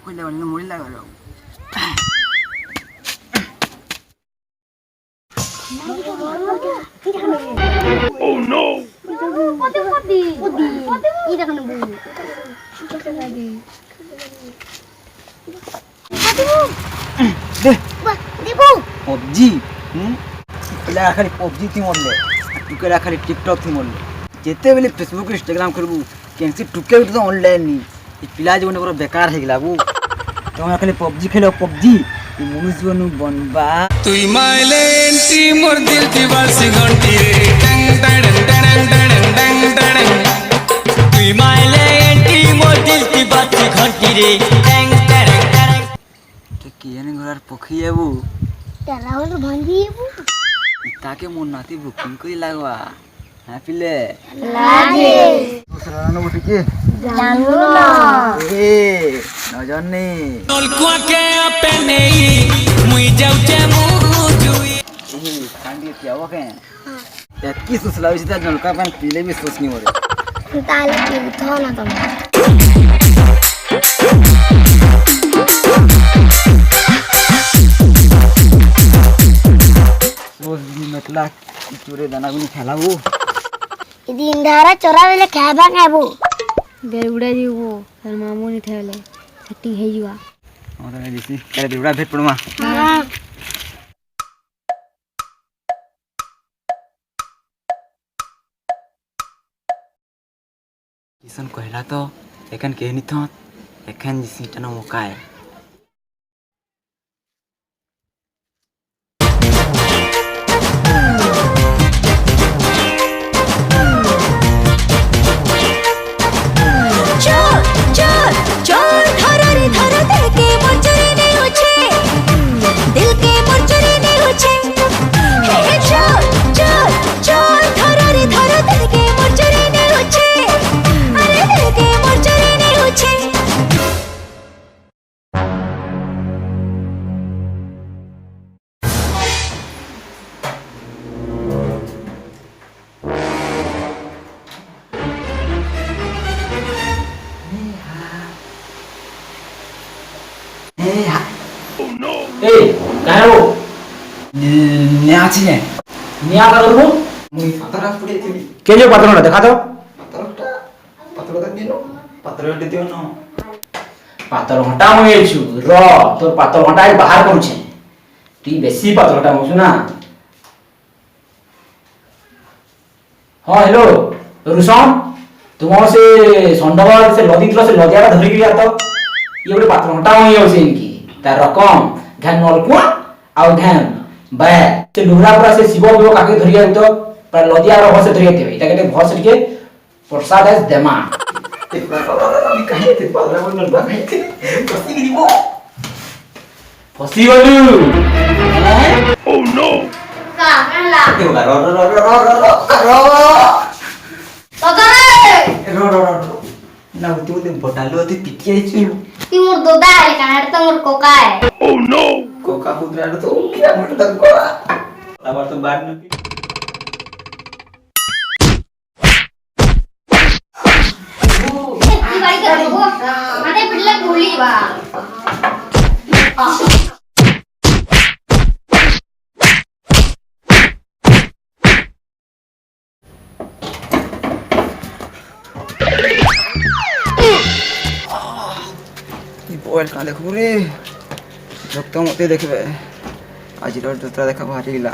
কইলে বলে মরি লাগল Oh no! PUBG ପିଲା ଖାଲି PUBG ଥି ମରଲେ ଟୁକେଲା ଖାଲି TikTok ଥି ମରଲେ ଯେତେବେଳେ Facebook Instagram କରିବୁ କେମିତି ଟୁକେ ବି ତ ଅନଲାଇନ୍ ନି ଏ ପିଲା ଜୀବନ ପୁରା ବେକାର ହେଇଗଲା ବୁ ତମେ ଖାଲି PUBG ଖେଳ PUBG ଏ ମଣିଷ ଜୀବନ ବନବା তুই মাইলে এন্টি মোর দিল কি বাসি ঘন্টি রে টং টং টং টং টং টং তুই মাইলে এন্টি মোর দিল কি বাসি ঘন্টি রে টং টং টং তো কিয়ানি ঘরার পক্ষী যাবু তেলা হলো ভাঙ্গি তাকে মন নাতি বুকিং কই লাগবা হ্যাঁ পিলে লাগে দোসরানো বটিকে জানো না এ নজনে নলকুয়া কে আপে নেই মুই যাউছে মু জুই ए कांडी क्या हुआ क्या यार किस सुसला विषय था नलका पानी पीले भी सोच नहीं हो रहे তাহলে কি উঠো না তুমি रोज भी मतलब चूरे दाना भी नहीं खेला वो দিন ধারা চোরা বেলে খাইবা খাইবো বের উড়াই দিব তার মামু নি ঠাইলে সেটিং হই যাওয়া और जैसे करे बिगड़ा भेट पड़मा किसन कहला तो एखन कहनी थो एखन जिसी टनो मौका है चोर चोर चोर धरो रे धरो दिल के मोर चोरी नहीं होछे दिल के मोर चोरी नहीं होछे हे चोर चोर चोर धरो रे धरो दिल के मोर चोरी नहीं होछे अरे दिल के मोर चोरी नहीं होछे ए काय हो न्याची है निया का करू मुई पतरा पड़े थी के जो पत्रों देखा तो पतरा दिनो पतरा दियो न पातर घंटा मु एछु र तोर पातर घंटा बाहर करू छे ती बेसी पातर घंटा मु सुना हां हेलो रुसान तुम से संडवार से लदितलो से लदिया धरि गया तो ये बड़े पातर घंटा मु एउ से इनकी तार रकम घन नलकुआ आउ घन बे से लुहरा पूरा से शिव बिव काके धरि आउ तो पर लदिया रो से धरि आते इटा के भस के प्रसाद है देमा ते कहीं ते पतरा बोल न कहीं ते कसी की दिबो फसी गलु Oh no! কা কালা ते रो তদরে रो ना तू ते बोटालो ते पिटिए छु তুই মোর দাদা আই কানাড় তো মোর কোকা আই Oh no! कोका पुत्रा तो क्या मत तक को अब तो बात न কি বাড়ি করবো মাঠে পিটলে গুলি বা मोबाइल कहाँ देखो रे जब तो मत देखबे आज रोज दूसरा देखा भारी ला